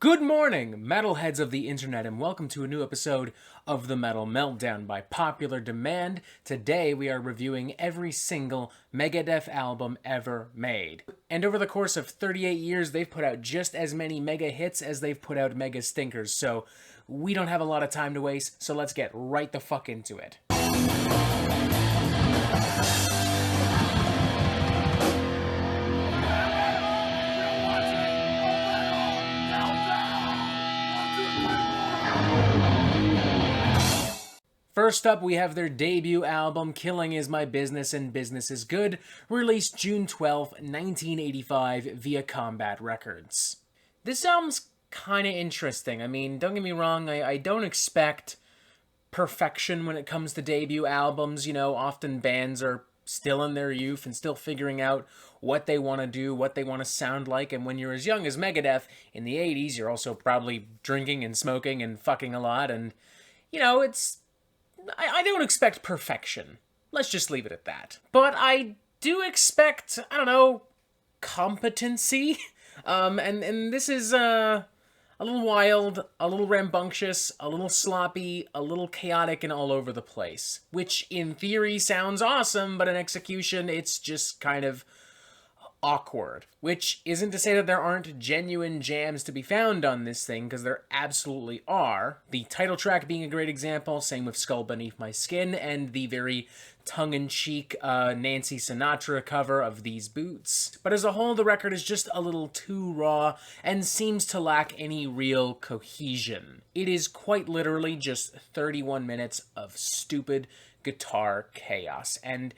Good morning, metalheads of the internet, and welcome to a new episode of the Metal Meltdown by popular demand. Today we are reviewing every single Megadeth album ever made. And over the course of 38 years, they've put out just as many mega hits as they've put out mega stinkers, so we don't have a lot of time to waste, so let's get right the fuck into it. First up, we have their debut album, Killing Is My Business and Business Is Good, released June 12, 1985 via Combat Records. This album's kind of interesting. I mean, don't get me wrong, I don't expect perfection when it comes to debut albums. You know, often bands are still in their youth and still figuring out what they want to do, what they want to sound like, and when you're as young as Megadeth in the 80s, you're also probably drinking and smoking and fucking a lot, and, you know, I don't expect perfection. Let's just leave it at that. But I do expect, I don't know, competency. And this is a little wild, a little rambunctious, a little sloppy, a little chaotic, and all over the place. Which, in theory, sounds awesome, but in execution, it's just kind of awkward. Which isn't to say that there aren't genuine jams to be found on this thing, because there absolutely are. The title track being a great example, same with Skull Beneath My Skin, and the very tongue-in-cheek Nancy Sinatra cover of These Boots. But as a whole, the record is just a little too raw, and seems to lack any real cohesion. It is quite literally just 31 minutes of stupid guitar chaos, and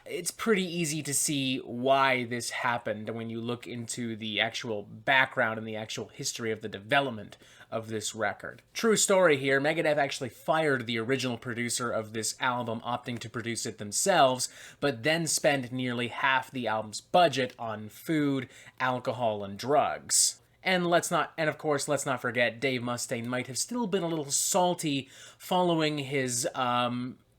it's pretty easy to see why this happened when you look into the actual background and the actual history of the development of this record. True story here, Megadeth actually fired the original producer of this album, opting to produce it themselves, but then spent nearly half the album's budget on food, alcohol, and drugs. And of course, let's not forget, Dave Mustaine might have still been a little salty following his,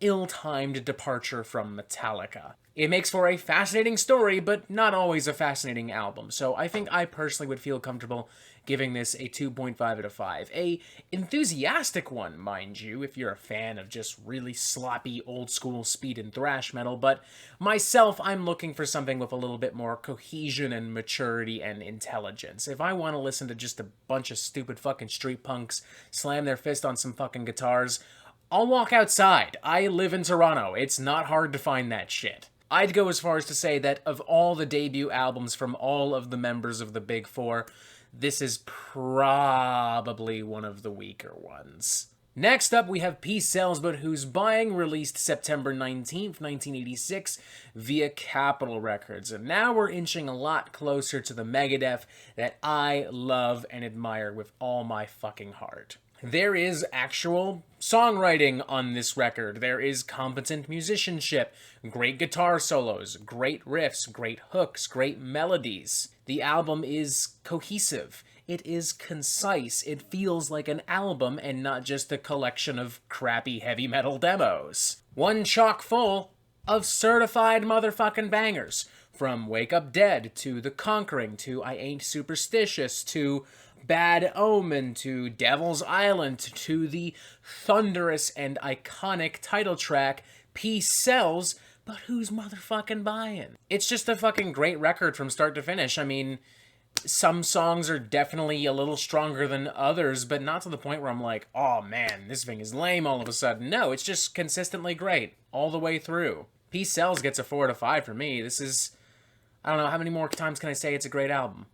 ill-timed departure from Metallica. It makes for a fascinating story, but not always a fascinating album, so I think I personally would feel comfortable giving this a 2.5 out of 5. A enthusiastic one, mind you, if you're a fan of just really sloppy old-school speed and thrash metal, but myself, I'm looking for something with a little bit more cohesion and maturity and intelligence. If I want to listen to just a bunch of stupid fucking street punks slam their fist on some fucking guitars, I'll walk outside. I live in Toronto. It's not hard to find that shit. I'd go as far as to say that of all the debut albums from all of the members of the Big Four, this is probably one of the weaker ones. Next up, we have Peace Sells But Who's Buying, released September 19th, 1986, via Capitol Records. And now we're inching a lot closer to the Megadeth that I love and admire with all my fucking heart. There is actual songwriting on this record. There is competent musicianship, great guitar solos, great riffs, great hooks, great melodies. The album is cohesive. It is concise. It feels like an album and not just a collection of crappy heavy metal demos. One chock full of certified motherfucking bangers. From Wake Up Dead, to The Conquering, to I Ain't Superstitious, to Bad Omen, to Devil's Island, to the thunderous and iconic title track, Peace Sells, But Who's Motherfucking Buying? It's just a fucking great record from start to finish. I mean, some songs are definitely a little stronger than others, but not to the point where I'm like, oh man, this thing is lame all of a sudden. No, it's just consistently great, all the way through. Peace Sells gets a 4 out of 5 for me. This is, I don't know, how many more times can I say it's a great album?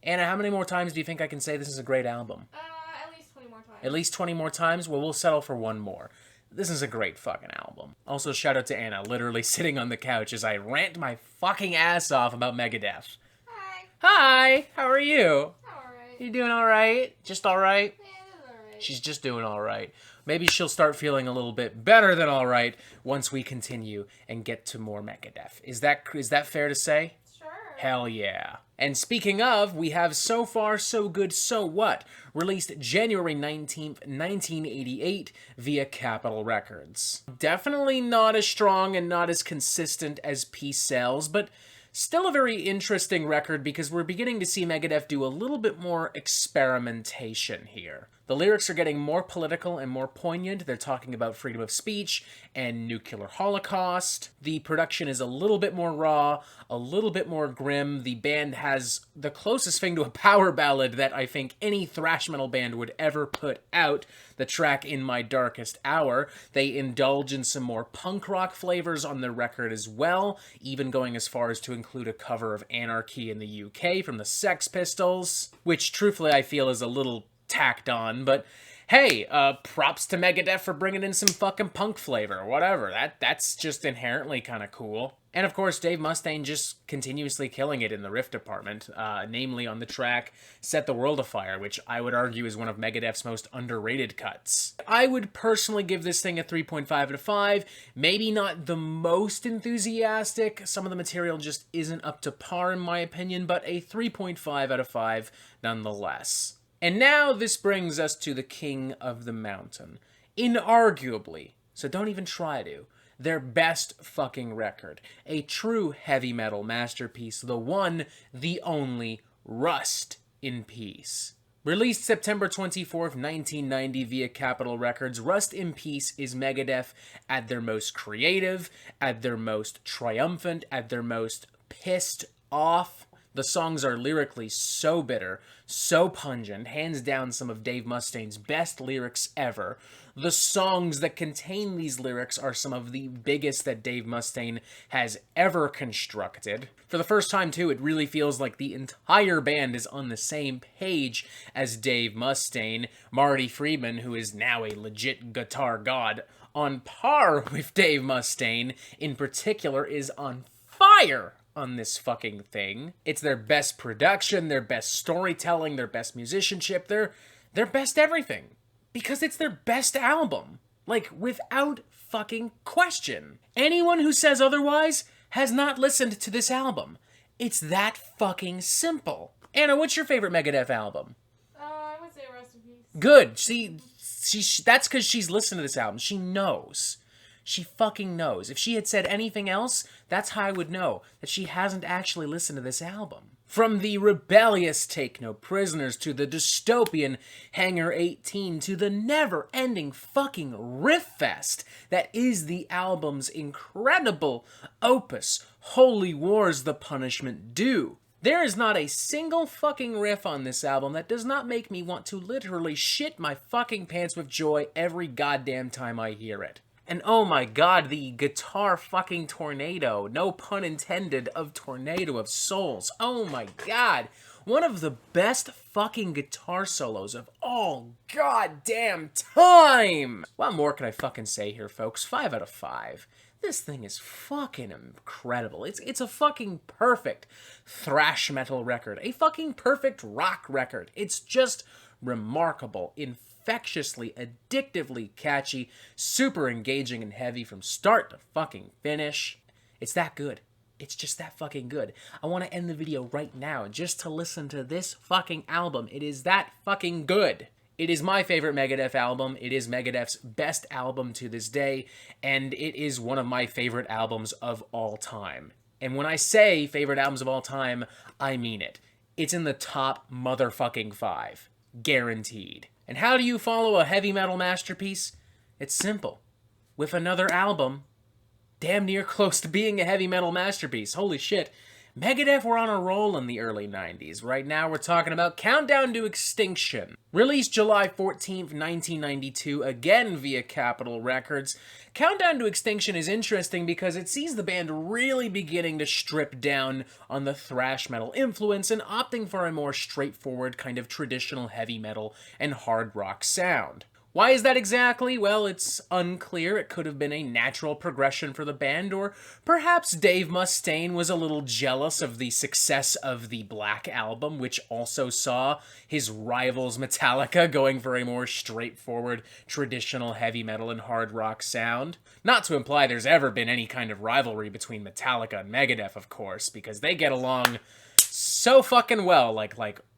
Anna, how many more times do you think I can say this is a great album? At least 20 more times. At least 20 more times? Well, we'll settle for one more. This is a great fucking album. Also, shout out to Anna, literally sitting on the couch as I rant my fucking ass off about Megadeth. Hi. Hi! How are you? Alright. You doing alright? Just alright? Yeah, that's alright. She's just doing alright. Maybe she'll start feeling a little bit better than alright once we continue and get to more Megadeth. Is that fair to say? Sure. Hell yeah. And speaking of, we have So Far, So Good, So What, released January 19th, 1988 via Capitol Records. Definitely not as strong and not as consistent as Peace Sells, but Still a very interesting record because we're beginning to see Megadeth do a little bit more experimentation here. The lyrics are getting more political and more poignant. They're talking about freedom of speech and nuclear holocaust. The production is a little bit more raw, a little bit more grim. The band has the closest thing to a power ballad that I think any thrash metal band would ever put out, the track In My Darkest Hour. They indulge in some more punk rock flavors on the record as well, even going as far as to include a cover of Anarchy in the UK from the Sex Pistols, which truthfully I feel is a little tacked on, but hey, props to Megadeth for bringing in some fucking punk flavor, whatever. That's just inherently kind of cool. And of course, Dave Mustaine just continuously killing it in the riff department, namely on the track Set the World Afire, which I would argue is one of Megadeth's most underrated cuts. I would personally give this thing a 3.5 out of 5. Maybe not the most enthusiastic. Some of the material just isn't up to par in my opinion, but a 3.5 out of 5 nonetheless. And now this brings us to the King of the Mountain. Inarguably, so don't even try to, their best fucking record. A true heavy metal masterpiece. The one, the only, Rust in Peace. Released September 24th, 1990 via Capitol Records, Rust in Peace is Megadeth at their most creative, at their most triumphant, at their most pissed off. The songs are lyrically so bitter, so pungent, hands down some of Dave Mustaine's best lyrics ever. The songs that contain these lyrics are some of the biggest that Dave Mustaine has ever constructed. For the first time, too, it really feels like the entire band is on the same page as Dave Mustaine. Marty Friedman, who is now a legit guitar god, on par with Dave Mustaine, in particular, is on fire on this fucking thing. It's their best production, their best storytelling, their best musicianship, their best everything. Because it's their best album. Like, without fucking question. Anyone who says otherwise has not listened to this album. It's that fucking simple. Anna, what's your favorite Megadeth album? I would say Rest in Peace. Good. That's because she's listened to this album. She knows. She fucking knows. If she had said anything else, that's how I would know that she hasn't actually listened to this album. From the rebellious Take No Prisoners to the dystopian Hangar 18 to the never-ending fucking riff fest that is the album's incredible opus, Holy War's The Punishment Due. There is not a single fucking riff on this album that does not make me want to literally shit my fucking pants with joy every goddamn time I hear it. And oh my god, the guitar fucking tornado, no pun intended, of Tornado of Souls. Oh my god, one of the best fucking guitar solos of all goddamn time! What more can I fucking say here, folks? 5 out of 5. This thing is fucking incredible. It's a fucking perfect thrash metal record. A fucking perfect rock record. It's just remarkable, infectiously, addictively catchy, super engaging and heavy from start to fucking finish. It's that good. It's just that fucking good. I want to end the video right now just to listen to this fucking album. It is that fucking good. It is my favorite Megadeth album. It is Megadeth's best album to this day, and it is one of my favorite albums of all time. And when I say favorite albums of all time, I mean it. It's in the top motherfucking 5. Guaranteed. And how do you follow a heavy metal masterpiece? It's simple. With another album, damn near close to being a heavy metal masterpiece. Holy shit. Megadeth were on a roll in the early 90s. Right now we're talking about Countdown to Extinction. Released July 14th, 1992, again via Capitol Records. Countdown to Extinction is interesting because it sees the band really beginning to strip down on the thrash metal influence and opting for a more straightforward kind of traditional heavy metal and hard rock sound. Why is that exactly? Well, it's unclear. It could have been a natural progression for the band, or perhaps Dave Mustaine was a little jealous of the success of the Black Album, which also saw his rivals Metallica going for a more straightforward, traditional heavy metal and hard rock sound. Not to imply there's ever been any kind of rivalry between Metallica and Megadeth, of course, because they get along so fucking well, like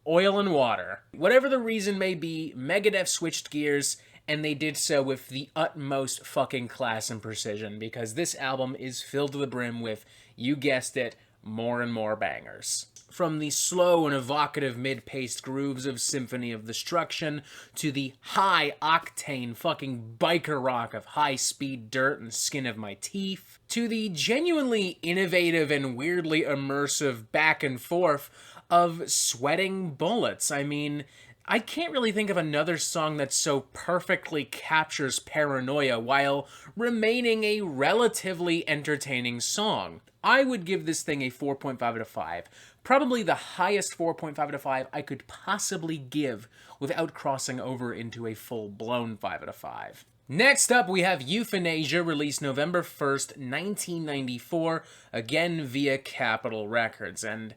oil and water. Whatever the reason may be, Megadeth switched gears, and they did so with the utmost fucking class and precision, because this album is filled to the brim with, you guessed it, more and more bangers. From the slow and evocative mid-paced grooves of Symphony of Destruction to the high-octane fucking biker rock of High-Speed Dirt and Skin of My Teeth, to the genuinely innovative and weirdly immersive back and forth of Sweating Bullets. I mean, I can't really think of another song that so perfectly captures paranoia while remaining a relatively entertaining song. I would give this thing a 4.5 out of 5. Probably the highest 4.5 out of 5 I could possibly give without crossing over into a full-blown 5 out of 5. Next up, we have Euthanasia, released November 1st, 1994, again via Capitol Records. And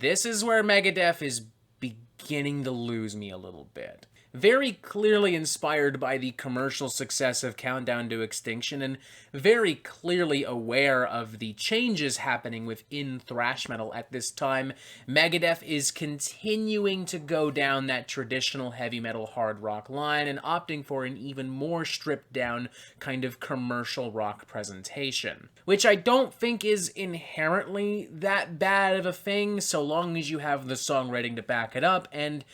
this is where Megadeth is beginning to lose me a little bit. Very clearly inspired by the commercial success of Countdown to Extinction, and very clearly aware of the changes happening within thrash metal at this time, Megadeth is continuing to go down that traditional heavy metal hard rock line and opting for an even more stripped down kind of commercial rock presentation. Which I don't think is inherently that bad of a thing, so long as you have the songwriting to back it up, and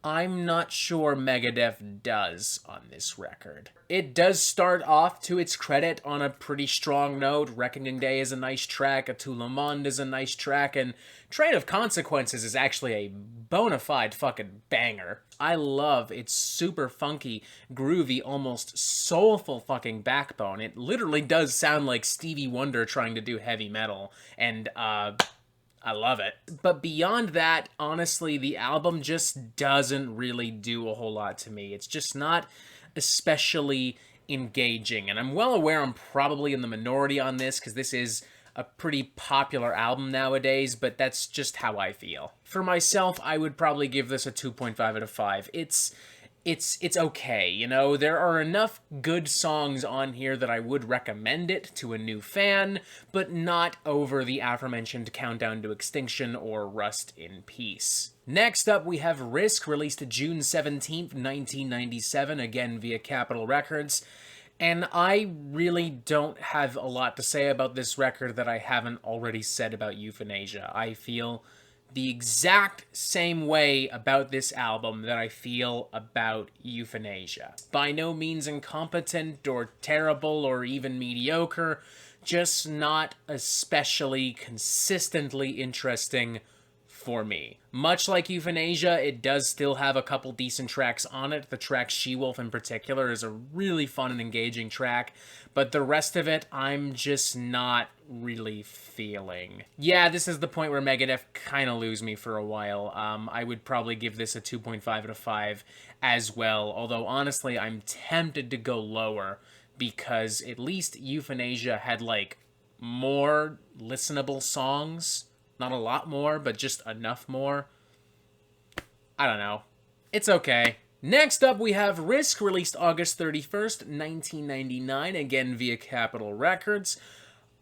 I'm not sure Megadeth does on this record. It does start off, to its credit, on a pretty strong note. Reckoning Day is a nice track, A Tout Le Monde is a nice track, and Train of Consequences is actually a bona fide fucking banger. I love its super funky, groovy, almost soulful fucking backbone. It literally does sound like Stevie Wonder trying to do heavy metal, and I love it. But beyond that, honestly, the album just doesn't really do a whole lot to me. It's just not especially engaging. And I'm well aware I'm probably in the minority on this, because this is a pretty popular album nowadays, but that's just how I feel. For myself, I would probably give this a 2.5 out of 5. It's okay, you know? There are enough good songs on here that I would recommend it to a new fan, but not over the aforementioned Countdown to Extinction or Rust in Peace. Next up, we have Risk, released June 17th, 1997, again via Capitol Records. And I really don't have a lot to say about this record that I haven't already said about Euthanasia. I feel the exact same way about this album that I feel about Euthanasia. By no means incompetent or terrible or even mediocre, just not especially consistently interesting for me. Much like Euthanasia, it does still have a couple decent tracks on it. The track She-Wolf in particular is a really fun and engaging track, but the rest of it, I'm just not really feeling. Yeah, this is the point where Megadeth kind of lose me for a while. I would probably give this a 2.5 out of 5 as well, although honestly, I'm tempted to go lower, because at least Euthanasia had, like, more listenable songs. Not a lot more, but just enough more. I don't know. It's okay. Next up, we have Risk, released August 31st, 1999, again via Capitol Records.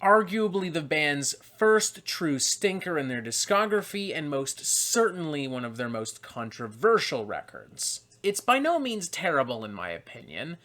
Arguably the band's first true stinker in their discography, and most certainly one of their most controversial records. It's by no means terrible in my opinion.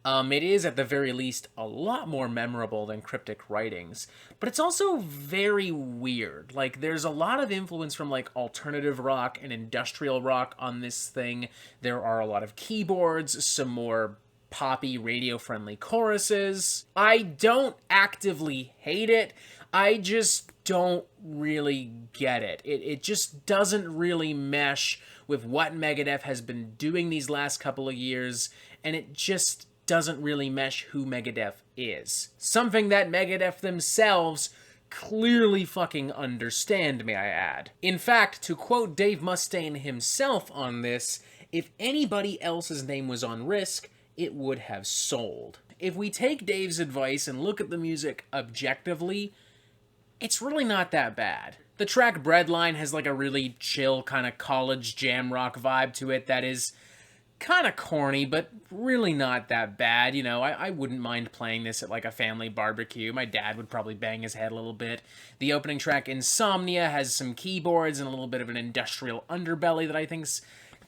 It is, at the very least, a lot more memorable than Cryptic Writings, but it's also very weird. Like, there's a lot of influence from, like, alternative rock and industrial rock on this thing. There are a lot of keyboards, some more poppy, radio-friendly choruses. I don't actively hate it, I just don't really get it. It just doesn't really mesh with what Megadeth has been doing these last couple of years, and it just doesn't really mesh who Megadeth is. Something that Megadeth themselves clearly fucking understand, may I add. In fact, to quote Dave Mustaine himself on this, if anybody else's name was on Risk, it would have sold. If we take Dave's advice and look at the music objectively, it's really not that bad. The track Breadline has like a really chill kind of college jam rock vibe to it that is kind of corny, but really not that bad. You know, I wouldn't mind playing this at like a family barbecue. My dad would probably bang his head a little bit. The opening track, Insomnia, has some keyboards and a little bit of an industrial underbelly that I think's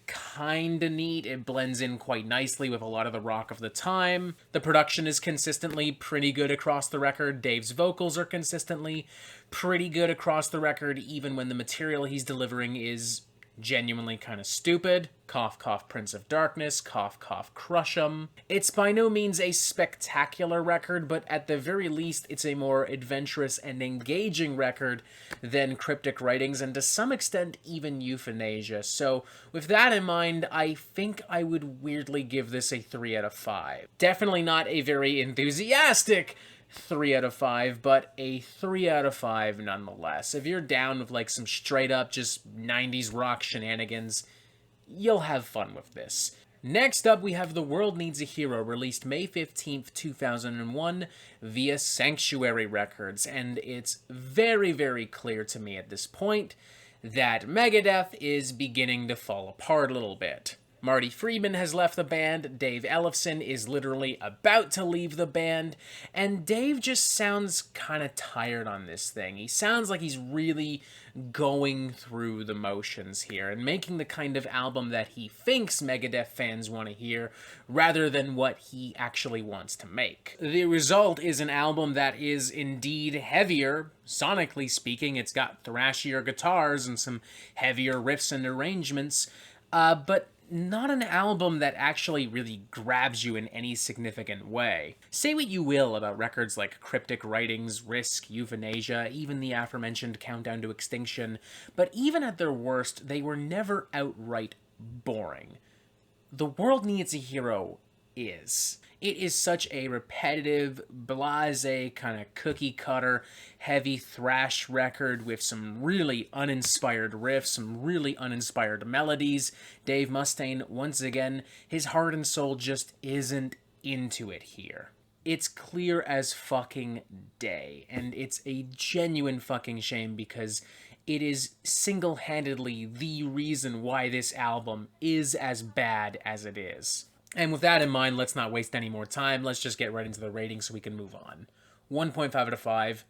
kinda neat. It blends in quite nicely with a lot of the rock of the time. The production is consistently pretty good across the record. Dave's vocals are consistently pretty good across the record, even when the material he's delivering is genuinely kind of stupid. Cough, cough, Prince of Darkness. Cough, cough, Crush 'em. It's by no means a spectacular record, but at the very least, it's a more adventurous and engaging record than Cryptic Writings, and to some extent, even Euthanasia. So, with that in mind, I think I would weirdly give this a 3 out of 5. Definitely not a very enthusiastic 3 out of 5, but a 3 out of 5 nonetheless. If you're down with like some straight up just 90s rock shenanigans, you'll have fun with this. Next up, we have The World Needs a Hero, released May 15th, 2001 via Sanctuary Records, and it's very, very clear to me at this point that Megadeth is beginning to fall apart a little bit. Marty Friedman has left the band, Dave Ellefson is literally about to leave the band, and Dave just sounds kind of tired on this thing. He sounds like he's really going through the motions here and making the kind of album that he thinks Megadeth fans want to hear rather than what he actually wants to make. The result is an album that is indeed heavier, sonically speaking. It's got thrashier guitars and some heavier riffs and arrangements, but not an album that actually really grabs you in any significant way. Say what you will about records like Cryptic Writings, Risk, Euthanasia, even the aforementioned Countdown to Extinction, but even at their worst, they were never outright boring. The World Needs a Hero is. It is such a repetitive, blasé, kind of cookie-cutter, heavy thrash record with some really uninspired riffs, some really uninspired melodies. Dave Mustaine, once again, his heart and soul just isn't into it here. It's clear as fucking day, and it's a genuine fucking shame because it is single-handedly the reason why this album is as bad as it is. And with that in mind, let's not waste any more time. Let's just get right into the rating so we can move on. 1.5 out of 5.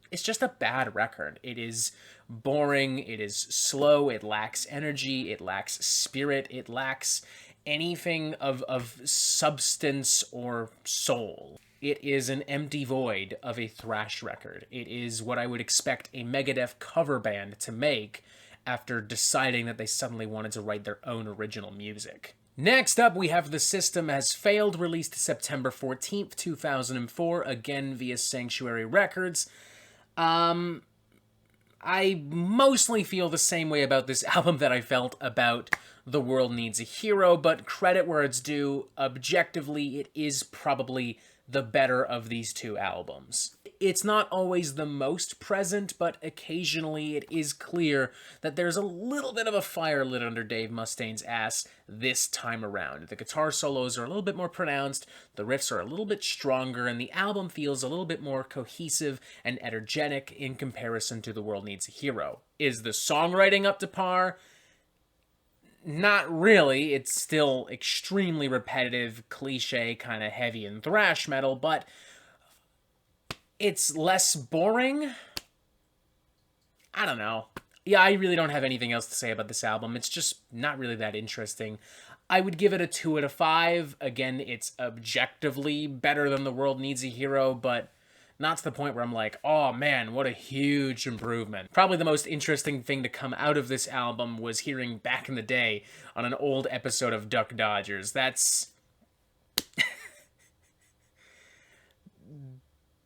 It's just a bad record. It is boring, it is slow, it lacks energy, it lacks spirit, it lacks anything of substance or soul. It is an empty void of a thrash record. It is what I would expect a Megadeth cover band to make after deciding that they suddenly wanted to write their own original music. Next up, we have The System Has Failed, released September 14th, 2004, again via Sanctuary Records. I mostly feel the same way about this album that I felt about The World Needs a Hero, but credit where it's due, objectively, it is probably the better of these two albums. It's not always the most present, but occasionally it is clear that there's a little bit of a fire lit under Dave Mustaine's ass this time around. The guitar solos are a little bit more pronounced, the riffs are a little bit stronger, and the album feels a little bit more cohesive and energetic in comparison to The World Needs a Hero. Is the songwriting up to par? Not really. It's still extremely repetitive, cliche, kind of heavy and thrash metal, but it's less boring? I don't know. Yeah, I really don't have anything else to say about this album. It's just not really that interesting. I would give it a 2 out of 5. Again, it's objectively better than The World Needs a Hero, but not to the point where I'm like, oh man, what a huge improvement. Probably the most interesting thing to come out of this album was hearing Back in the Day on an old episode of Duck Dodgers.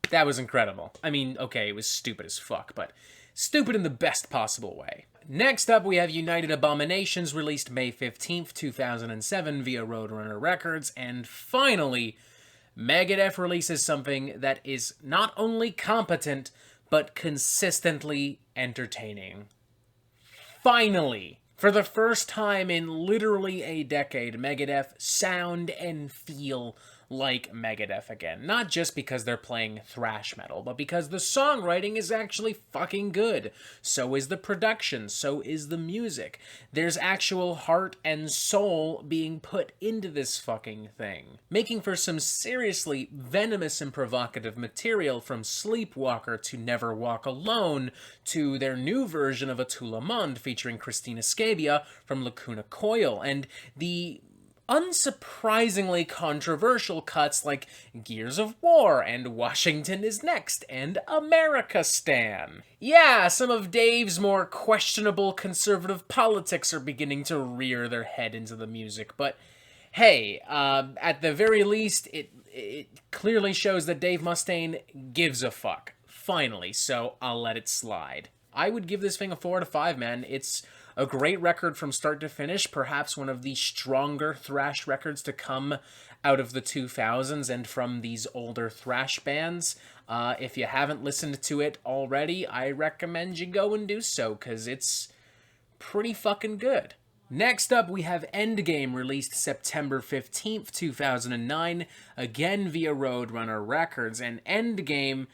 That was incredible. I mean, okay, it was stupid as fuck, but stupid in the best possible way. Next up, we have United Abominations, released May 15th, 2007 via Roadrunner Records, and finally, Megadeth releases something that is not only competent, but consistently entertaining. Finally! For the first time in literally a decade, Megadeth sound and feel like Megadeth again. Not just because they're playing thrash metal, but because the songwriting is actually fucking good. So is the production, so is the music. There's actual heart and soul being put into this fucking thing, making for some seriously venomous and provocative material, from Sleepwalker to Never Walk Alone to their new version of Atula Mond featuring Christina Scabia from Lacuna Coil, and the unsurprisingly controversial cuts like Gears of War and Washington is Next and America Stan. Yeah, some of Dave's more questionable conservative politics are beginning to rear their head into the music, but hey, at the very least, it clearly shows that Dave Mustaine gives a fuck. Finally, so I'll let it slide. I would give this thing a 4 out of 5, man. It's a great record from start to finish, perhaps one of the stronger thrash records to come out of the 2000s and from these older thrash bands. If you haven't listened to it already, I recommend you go and do so, because it's pretty fucking good. Next up, we have Endgame, released September 15th, 2009, again via Roadrunner Records, and Endgame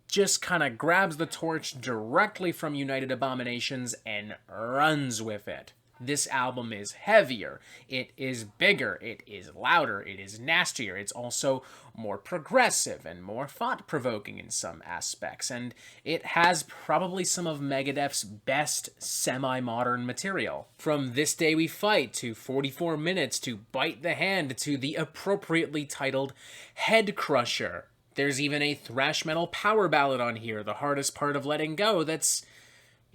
just kind of grabs the torch directly from United Abominations and runs with it. This album is heavier, it is bigger, it is louder, it is nastier, it's also more progressive and more thought-provoking in some aspects, and it has probably some of Megadeth's best semi-modern material. From This Day We Fight to 44 Minutes to Bite the Hand to the appropriately titled Head Crusher. There's even a thrash metal power ballad on here, The Hardest Part of Letting Go, that's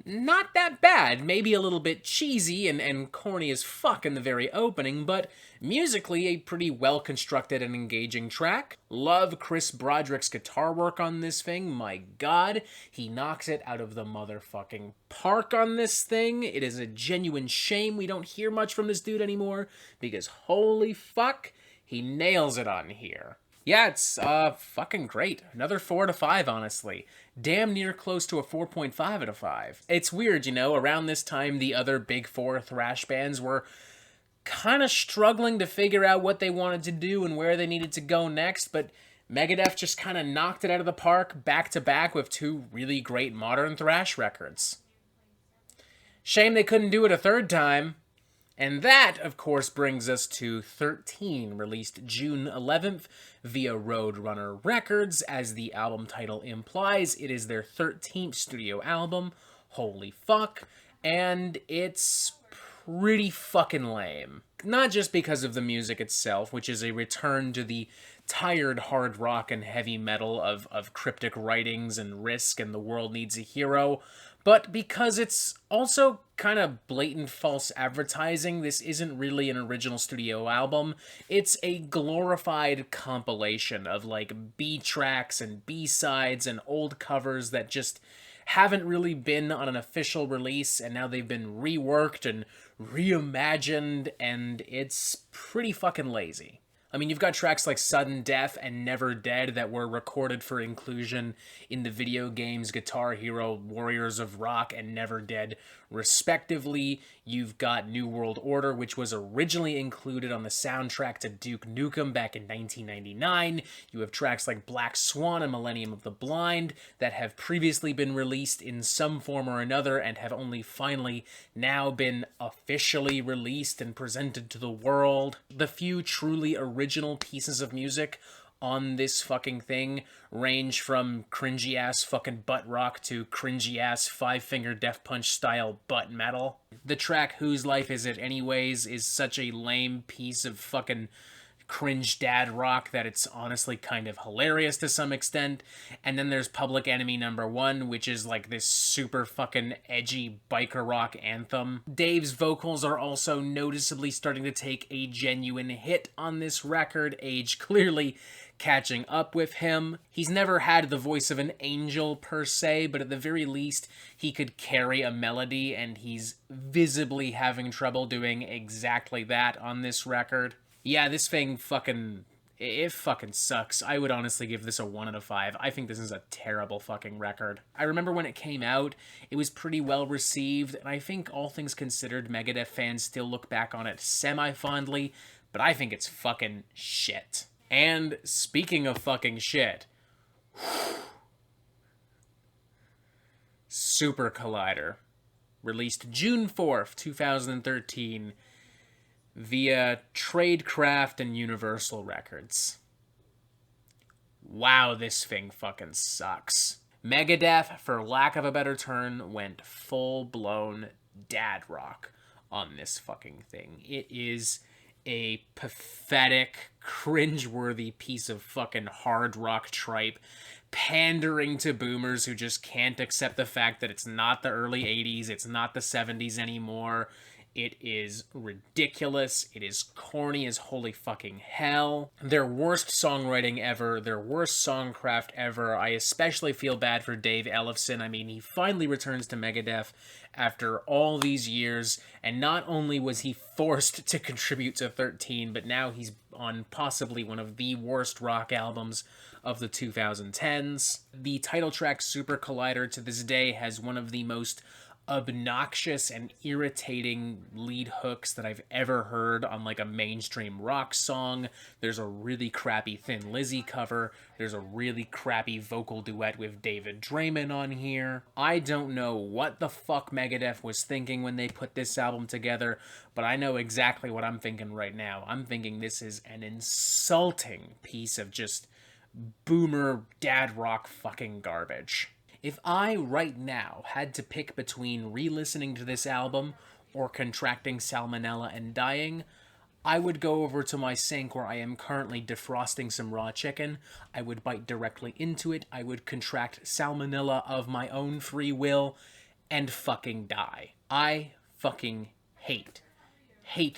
not that bad. Maybe a little bit cheesy and corny as fuck in the very opening, but musically a pretty well-constructed and engaging track. Love Chris Broderick's guitar work on this thing. My god, he knocks it out of the motherfucking park on this thing. It is a genuine shame we don't hear much from this dude anymore, because holy fuck, he nails it on here. Yeah, it's fucking great. Another 4 out of 5, honestly. Damn near close to a 4.5 out of 5. It's weird, you know, around this time the other big four thrash bands were kind of struggling to figure out what they wanted to do and where they needed to go next, but Megadeth just kind of knocked it out of the park back to back with two really great modern thrash records. Shame they couldn't do it a third time. And that, of course, brings us to 13, released June 11th via Roadrunner Records. As the album title implies, it is their 13th studio album. Holy fuck. And it's pretty fucking lame. Not just because of the music itself, which is a return to the tired hard rock and heavy metal of cryptic writings and Risk and The World Needs a Hero, but because it's also kind of blatant false advertising. This isn't really an original studio album. It's a glorified compilation of like B-tracks and B-sides and old covers that just haven't really been on an official release, and now they've been reworked and reimagined, and it's pretty fucking lazy. I mean, you've got tracks like Sudden Death and Never Dead that were recorded for inclusion in the video games Guitar Hero, Warriors of Rock, and Never Dead, respectively. You've got New World Order, which was originally included on the soundtrack to Duke Nukem back in 1999. You have tracks like Black Swan and Millennium of the Blind that have previously been released in some form or another and have only finally now been officially released and presented to the world. The few truly original pieces of music on this fucking thing range from cringy ass fucking butt rock to cringy ass Five Finger Death Punch style butt metal. The track Whose Life Is It Anyways is such a lame piece of fucking cringe dad rock that it's honestly kind of hilarious to some extent. And then there's Public Enemy #1, which is like this super fucking edgy biker rock anthem. Dave's vocals are also noticeably starting to take a genuine hit on this record, age clearly catching up with him. He's never had the voice of an angel per se, but at the very least he could carry a melody, and he's visibly having trouble doing exactly that on this record. Yeah, this thing it fucking sucks. I would honestly give this a 1 out of 5. I think this is a terrible fucking record. I remember when it came out, it was pretty well received, and I think all things considered, Megadeth fans still look back on it semi-fondly, but I think it's fucking shit. And speaking of fucking shit, Super Collider, released June 4th, 2013, via Tradecraft and Universal Records. Wow, this thing fucking sucks. Megadeth, for lack of a better term, went full-blown dad rock on this fucking thing. It is a pathetic, cringeworthy piece of fucking hard rock tripe, pandering to boomers who just can't accept the fact that it's not the early 80s, it's not the 70s anymore. It is ridiculous. It is corny as holy fucking hell. Their worst songwriting ever. Their worst songcraft ever. I especially feel bad for Dave Ellefson. I mean, he finally returns to Megadeth after all these years, and not only was he forced to contribute to 13, but now he's on possibly one of the worst rock albums of the 2010s. The title track Super Collider to this day has one of the most obnoxious and irritating lead hooks that I've ever heard on like a mainstream rock song. There's a really crappy Thin Lizzy cover. There's a really crappy vocal duet with David Draymond on here. I don't know what the fuck Megadeth was thinking when they put this album together, but I know exactly what I'm thinking right now. I'm thinking this is an insulting piece of just boomer dad rock fucking garbage. If I, right now, had to pick between re-listening to this album or contracting salmonella and dying, I would go over to my sink where I am currently defrosting some raw chicken. I would bite directly into it. I would contract salmonella of my own free will and fucking die. I fucking hate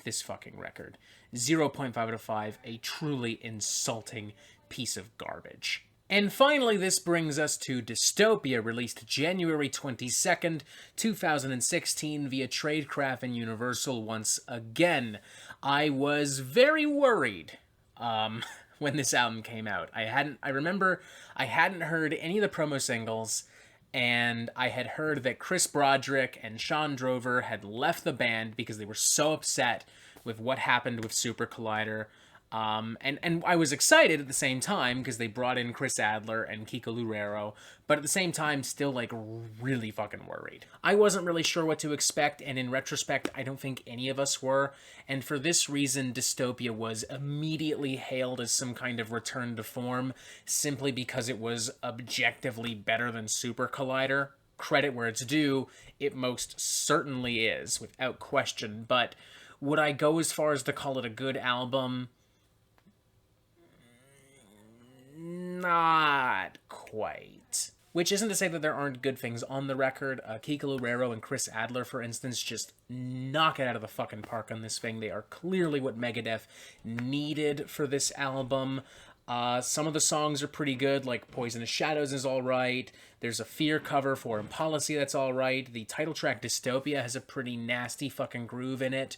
this fucking record. 0.5 out of 5, a truly insulting piece of garbage. And finally, this brings us to Dystopia, released January 22nd, 2016 via Tradecraft and Universal once again. I was very worried when this album came out. I remember I hadn't heard any of the promo singles, and I had heard that Chris Broderick and Sean Drover had left the band because they were so upset with what happened with Super Collider. And I was excited at the same time because they brought in Chris Adler and Kiko Loureiro, but at the same time still like really fucking worried. I wasn't really sure what to expect, and in retrospect, I don't think any of us were, and for this reason, Dystopia was immediately hailed as some kind of return to form, simply because it was objectively better than Super Collider. Credit where it's due, it most certainly is, without question, but would I go as far as to call it a good album? Not quite. Which isn't to say that there aren't good things on the record. Kiko Loureiro and Chris Adler, for instance, just knock it out of the fucking park on this thing. They are clearly what Megadeth needed for this album. Some of the songs are pretty good, like Poisonous Shadows is alright. There's a Fear cover, Foreign Policy, that's alright. The title track, Dystopia, has a pretty nasty fucking groove in it.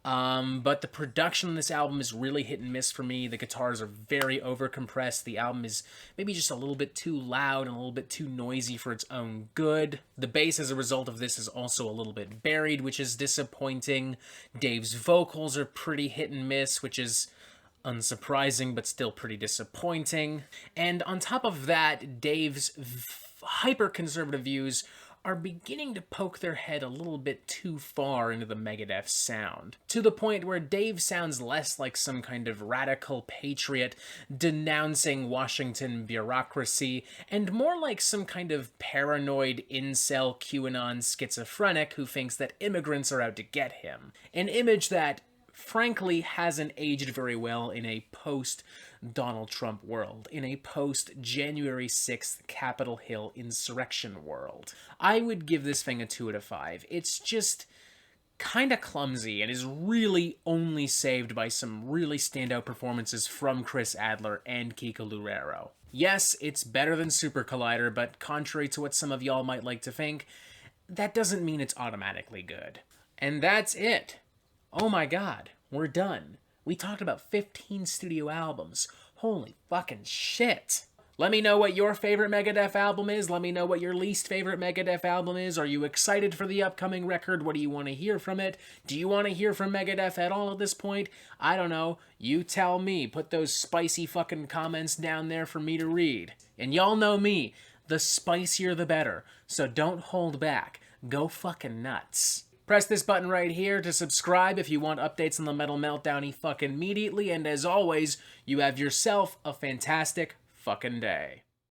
But the production on this album is really hit and miss for me. The guitars are very overcompressed. The album is maybe just a little bit too loud and a little bit too noisy for its own good. The bass as a result of this is also a little bit buried, which is disappointing. Dave's vocals are pretty hit and miss, which is unsurprising, but still pretty disappointing. And on top of that, Dave's hyper-conservative views are beginning to poke their head a little bit too far into the Megadeth sound, to the point where Dave sounds less like some kind of radical patriot denouncing Washington bureaucracy, and more like some kind of paranoid incel QAnon schizophrenic who thinks that immigrants are out to get him. An image that, frankly, hasn't aged very well in a post-Donald Trump world, in a post-January 6th Capitol Hill insurrection world. I would give this thing a 2 out of 5. It's just kind of clumsy and is really only saved by some really standout performances from Chris Adler and Kiko Loureiro. Yes, it's better than Super Collider, but contrary to what some of y'all might like to think, that doesn't mean it's automatically good. And that's it. Oh my god, we're done. We talked about 15 studio albums. Holy fucking shit. Let me know what your favorite Megadeth album is. Let me know what your least favorite Megadeth album is. Are you excited for the upcoming record? What do you want to hear from it? Do you want to hear from Megadeth at all at this point? I don't know. You tell me. Put those spicy fucking comments down there for me to read. And y'all know me. The spicier the better. So don't hold back. Go fucking nuts. Press this button right here to subscribe if you want updates on the Metal Meltdown fucking immediately. And as always, you have yourself a fantastic fucking day.